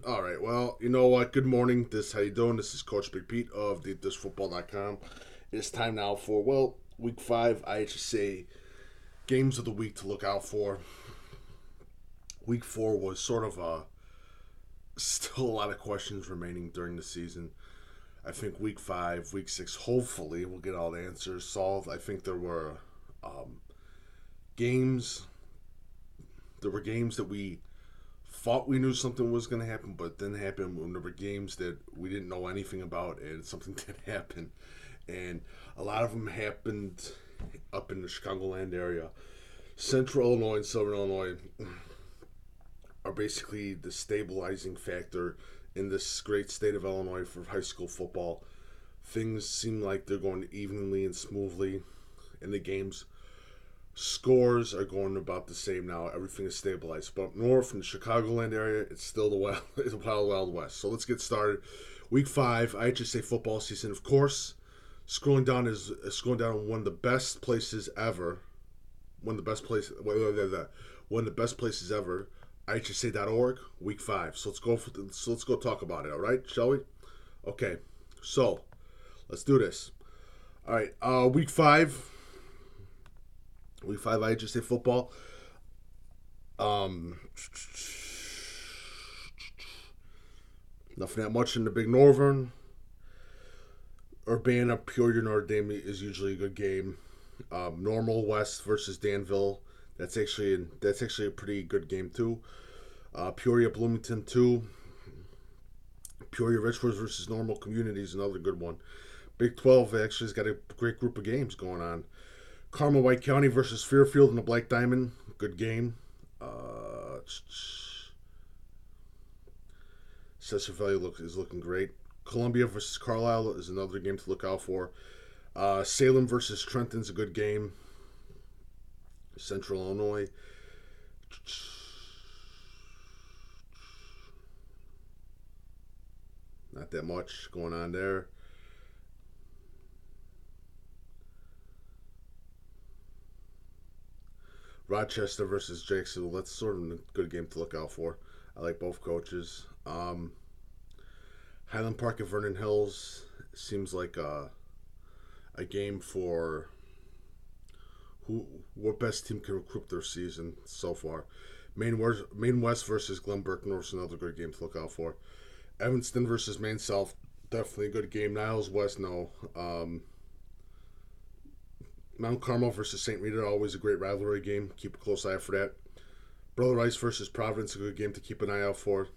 All right. Well, you know what? Good morning. How you doing? This is Coach Big Pete of thisfootball.com. It's time now for week 5 IHSA games of the week to look out for. Week 4 was sort of still a lot of questions remaining during the season. I think week 5, week 6, hopefully we'll get all the answers solved. I think there were games. There were games that we thought we knew something was going to happen, but it didn't happen. When there were games that we didn't know anything about, and something did happen. And a lot of them happened up in the Chicagoland area. Central Illinois and Southern Illinois are basically the stabilizing factor in this great state of Illinois for high school football. Things seem like they're going evenly and smoothly in the games. Scores are going about the same now. Everything is stabilized. But up north in the Chicagoland area, it's still the wild west. So let's get started. Week 5, IHSA football season. Of course, scrolling down one of the best places ever. One of the best places ever. IHSA.org. Week 5. So let's go talk about it. All right, shall we? Okay. So let's do this. All right. Week 5. Week 5 IHSA football. Nothing that much in the Big Northern. Urbana, Peoria, Notre Dame is usually a good game. Normal West versus Danville. That's actually a pretty good game too. Peoria, Bloomington 2. Peoria, Richworth versus Normal Community is another good one. Big 12 actually has got a great group of games going on. Carmel, White County versus Fairfield in the Black Diamond. Good game. Cecil Valley is looking great. Columbia versus Carlisle is another game to look out for. Salem versus Trenton's a good game. Central Illinois. Not that much going on there. Rochester versus Jacksonville. That's sort of a good game to look out for. I like both coaches. Highland Park at Vernon Hills seems like a game for what best team can recruit their season so far. Maine West versus Glen Burke North is another good game to look out for. Evanston versus Maine South, definitely a good game. Niles West, no. Mount Carmel versus St. Rita, always a great rivalry game. Keep a close eye out for that. Brother Rice versus Providence, a good game to keep an eye out for.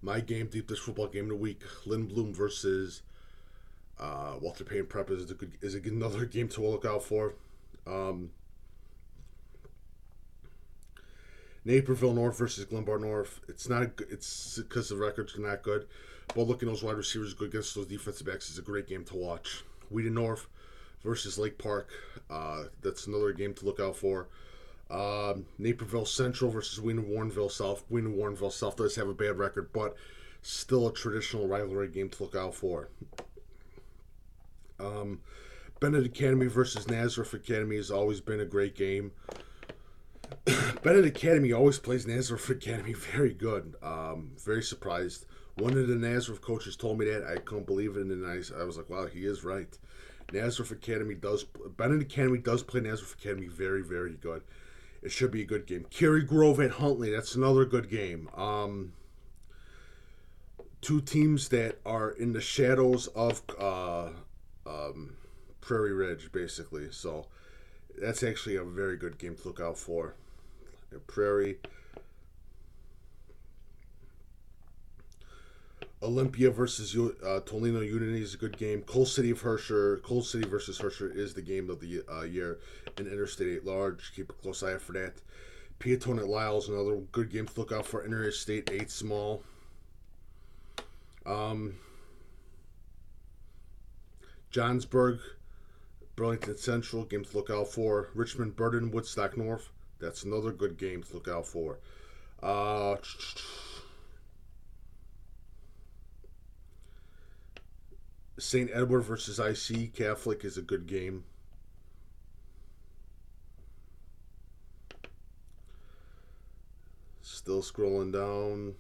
My game, deep dish football game of the week, Lynn Bloom versus Walter Payne Prep is another game to look out for. Naperville North versus Glenbard North. It's because the records are not good. But looking at those wide receivers good against those defensive backs is a great game to watch. Wheaton North versus Lake Park. That's another game to look out for. Naperville Central versus Wiener-Warrenville South. Wiener-Warrenville South does have a bad record, but still a traditional rivalry game to look out for. Bennett Academy versus Nazareth Academy has always been a great game. Bennett Academy always plays Nazareth Academy very good. Very surprised. One of the Nazareth coaches told me that. I couldn't believe it, and I was like, wow, he is right. Bennett Academy does play Nazareth Academy very, very good. It should be a good game. Cary Grove at Huntley, that's another good game. Two teams that are in the shadows of Prairie Ridge, basically. So that's actually a very good game to look out for. Prairie. Olympia versus Tolino Unity is a good game. Coal City versus Herscher is the game of the year in Interstate 8 Large. Keep a close eye out for that. Peatone at Lyles, another good game to look out for. Interstate 8 Small. Johnsburg, Burlington Central, game to look out for. Richmond, Burden, Woodstock North. That's another good game to look out for. St. Edward versus IC Catholic is a good game. Still scrolling down.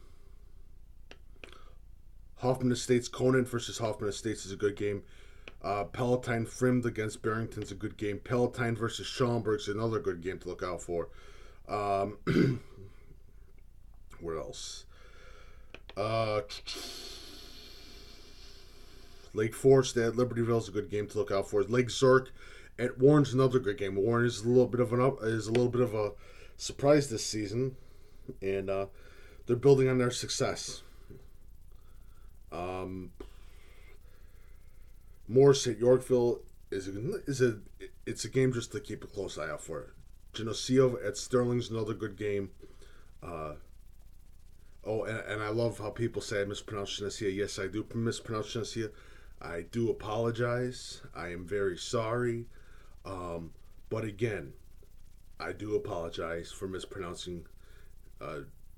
Hoffman Estates Conant versus Hoffman Estates is a good game. Palatine Frimmed against Barrington's a good game. Palatine versus Schaumburg's another good game to look out for. What else? Lake Forest at Libertyville is a good game to look out for. Lake Zurich at Warren's another good game. Warren is a little bit of a surprise this season, and they're building on their success. Morris at Yorkville is a game just to keep a close eye out for. Geneseo at Sterling's another good game. And I love how people say I mispronounce Geneseo. Yes, I do mispronounce Geneseo. I do apologize. I am very sorry. But again, I do apologize for mispronouncing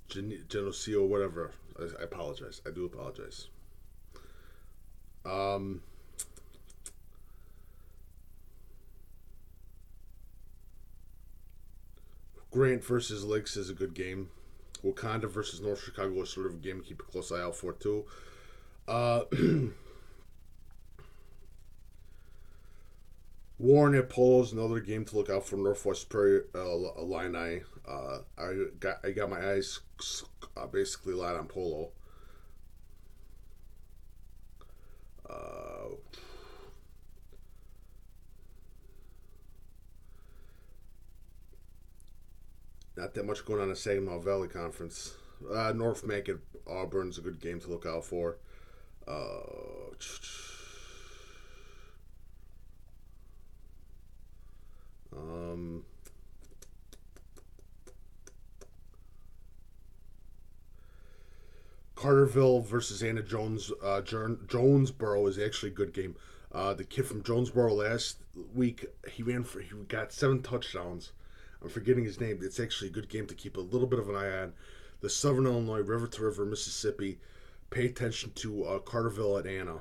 Geneseo, whatever. I apologize. I do apologize. Grant versus Lakes is a good game. Wakanda versus North Chicago is sort of a game to keep a close eye out for, too. Warren at Polo is another game to look out for. Northwest Prairie Illini. I got my eyes basically light on Polo. Not that much going on in Saginaw Valley Conference. North Mac at Auburn's a good game to look out for. Carterville versus Anna Jones. Jonesboro is actually a good game. The kid from Jonesboro last week, he got 7 touchdowns. I'm forgetting his name. It's actually a good game to keep a little bit of an eye on. The Southern Illinois, River to River, Mississippi. Pay attention to Carterville at Anna.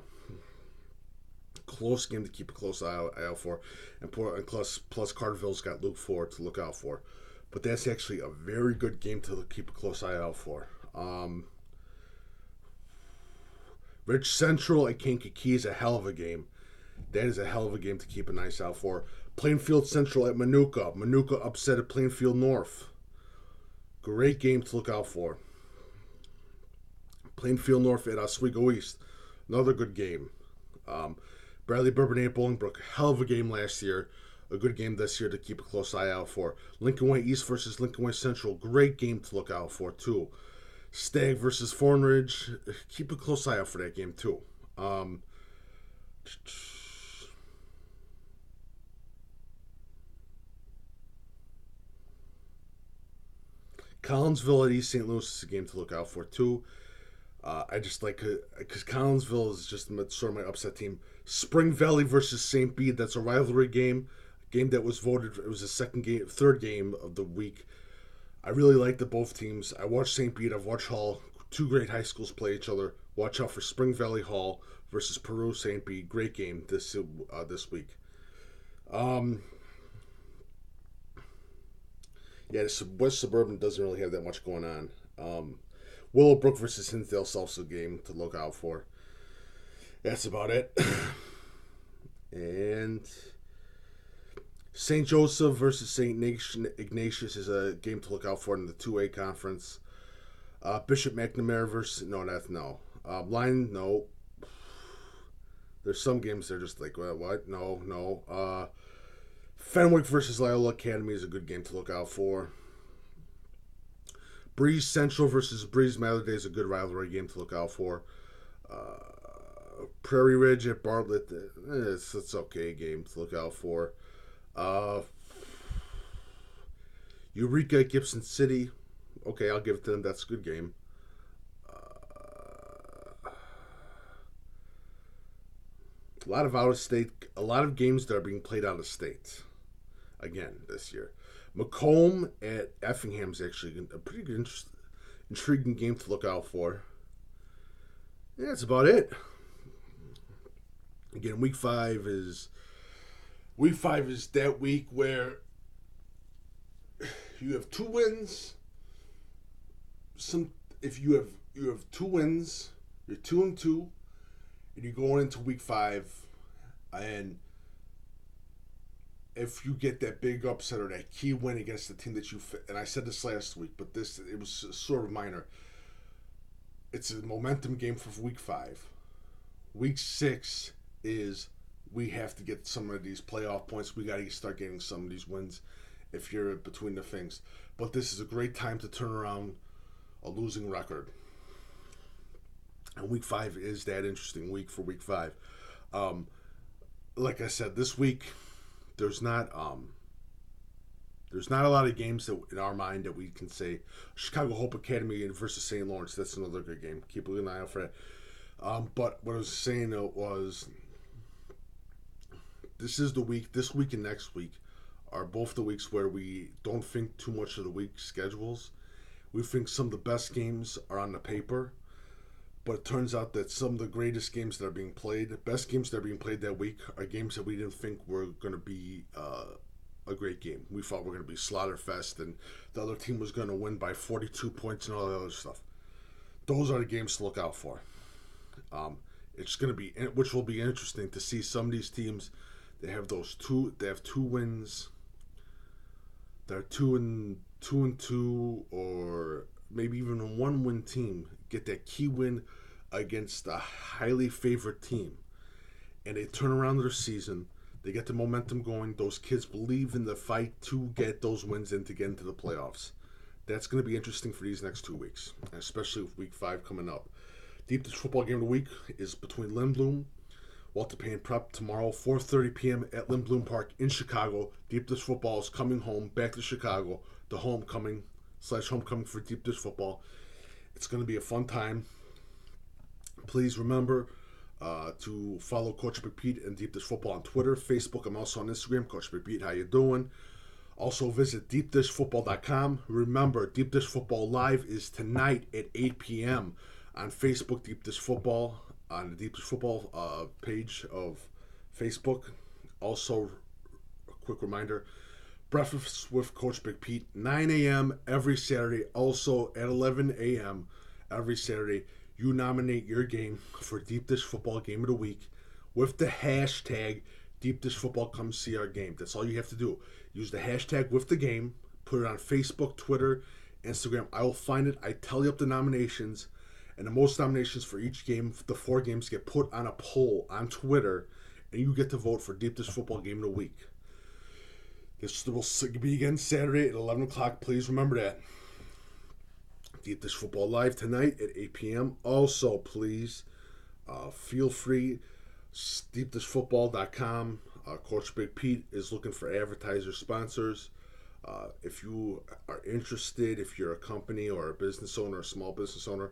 Close game to keep a close eye out for. And plus Carterville's got Luke Ford to look out for. But that's actually a very good game to keep a close eye out for. Rich Central at Kankakee is a hell of a game. That is a hell of a game to keep a nice out for. Plainfield Central at Manuka. Manuka upset at Plainfield North. Great game to look out for. Plainfield North at Oswego East. Another good game. Bradley Bourbon at Bolingbrook. Hell of a game last year. A good game this year to keep a close eye out for. Lincoln Way East versus Lincoln Way Central. Great game to look out for, too. Stagg versus Thornridge. Keep a close eye out for that game, too. Collinsville at East St. Louis is a game to look out for, too. I just like because Collinsville is just sort of my upset team. Spring Valley versus St. Bede. That's a rivalry game. A game that was voted. It was the third game of the week. I really like the both teams. I watched St. Bede. I've watched Hall. 2 great high schools play each other. Watch out for Spring Valley Hall versus Peru St. Bede. Great game this week. Yeah, West Suburban doesn't really have that much going on. Willowbrook versus Hinsdale's also a game to look out for. That's about it. And St. Joseph versus St. Ignatius is a game to look out for in the 2A conference. Bishop McNamara versus... No. Line, no. There's some games that are just like, what? No. Fenwick versus Loyola Academy is a good game to look out for. Breeze Central versus Breeze Mather is a good rivalry game to look out for. Prairie Ridge at Bartlett, it's okay game to look out for. Eureka at Gibson City, okay, I'll give it to them. That's a good game. A lot of out of state, a lot of games that are being played out of state. Again, this year. Macomb at Effingham is actually a pretty good, intriguing game to look out for. Yeah, that's about it. Again, week 5 is that week where you have 2 wins if you have 2 wins, you're 2-2, and you're going into week 5, and if you get that big upset or that key win against the team that and I said this last week, but it was sort of minor. It's a momentum game for week 5. Week 6 is we have to get some of these playoff points. We got to start getting some of these wins if you're between the things. But this is a great time to turn around a losing record. And week 5 is that interesting week for week 5. Like I said, this week there's not a lot of games that in our mind that we can say Chicago Hope Academy versus St. Lawrence. That's another good game. Keep an eye out for that. But what I was saying was this week and next week are both the weeks where we don't think too much of the week schedules. We think some of the best games are on the paper, but it turns out that some of the greatest games that are being played, the best games that are being played that week, are games that we didn't think were going to be a great game. We thought we were going to be slaughterfest and the other team was going to win by 42 points and all that other stuff. Those are the games to look out for. It's going to be, which will be interesting to see some of these teams. They have 2 wins. They're 2-2, or maybe even a 1-win team get that key win against a highly favored team, and they turn around their season. They get the momentum going. Those kids believe in the fight to get those wins and to get into the playoffs. That's going to be interesting for these next 2 weeks, especially with week 5 coming up. Deep Dish Football Game of the Week is between Lindblom, Walter Payne Prep tomorrow, 4:30 p.m. at Lindblom Park in Chicago. Deep Dish Football is coming home, back to Chicago, the homecoming for Deep Dish Football. It's going to be a fun time. Please remember to follow Coach Big Pete and Deep Dish Football on Twitter, Facebook. I'm also on Instagram. Coach Big Pete, how you doing? Also visit deepdishfootball.com. Remember, Deep Dish Football Live is tonight at 8 p.m. on Facebook, Deep Dish Football, on the Deep Dish Football page of Facebook. Also, a quick reminder, Breakfast with Coach Big Pete, 9 a.m. every Saturday. Also at 11 a.m. every Saturday. You nominate your game for Deep Dish Football Game of the Week with the hashtag Deep Dish Football. Come see our game. That's all you have to do. Use the hashtag with the game. Put it on Facebook, Twitter, Instagram. I will find it. I tally up the nominations. And the most nominations for each game, the 4 games, get put on a poll on Twitter. And you get to vote for Deep Dish Football Game of the Week. This will be again Saturday at 11 o'clock. Please remember that. Deep Dish Football Live tonight at 8 p.m. Also, please feel free, deepdishfootball.com. Coach Big Pete is looking for advertiser sponsors. If you are interested, if you're a company or a business owner, a small business owner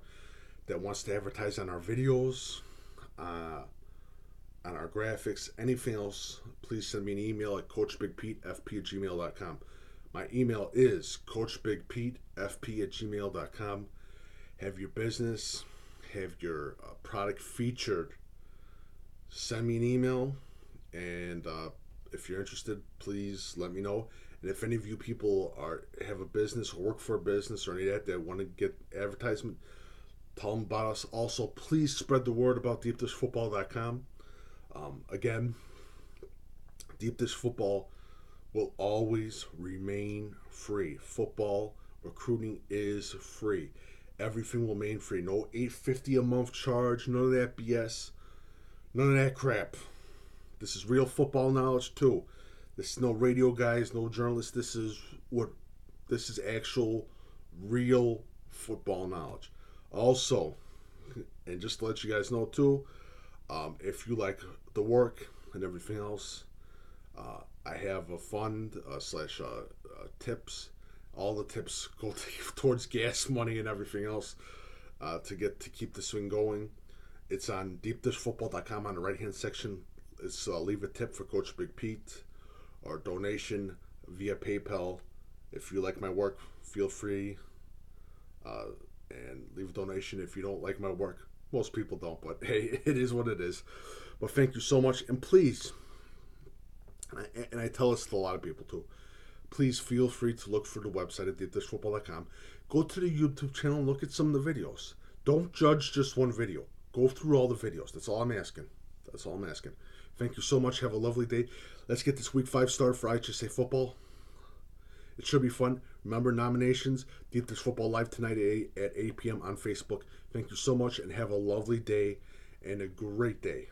that wants to advertise on our videos, on our graphics, anything else, please send me an email at coachbigpetefp@gmail.com. My email is coachbigpetefp@gmail.com. Have your business, have your product featured, send me an email, and if you're interested, please let me know. And if any of you people have a business or work for a business or any of that want to get advertisement, tell them about us. Also, please spread the word about deepdishfootball.com. Again, Deep Dish Football will always remain free. Football recruiting is free. Everything will remain free. No $8.50 a month charge. None of that BS. None of that crap. This is real football knowledge too. This is no radio guys, no journalists. This is actual real football knowledge. Also, and just to let you guys know too, if you like the work and everything else, I have a fund slash tips. All the tips go towards gas money and everything else to keep this thing going. It's on deepdishfootball.com on the right hand section. It's leave a tip for Coach Big Pete or donation via PayPal. If you like my work, feel free and leave a donation. If you don't like my work, most people don't, but hey, it is what it is. But thank you so much, and please, and I tell this to a lot of people too, please feel free to look for the website at deepdishfootball.com. Go to the YouTube channel and look at some of the videos. Don't judge just one video. Go through all the videos. That's all I'm asking. Thank you so much. Have a lovely day. Let's get this week 5 started for IHSA football. It should be fun. Remember, nominations, Deep Dish Football Live tonight at 8 p.m. on Facebook. Thank you so much, and have a lovely day and a great day.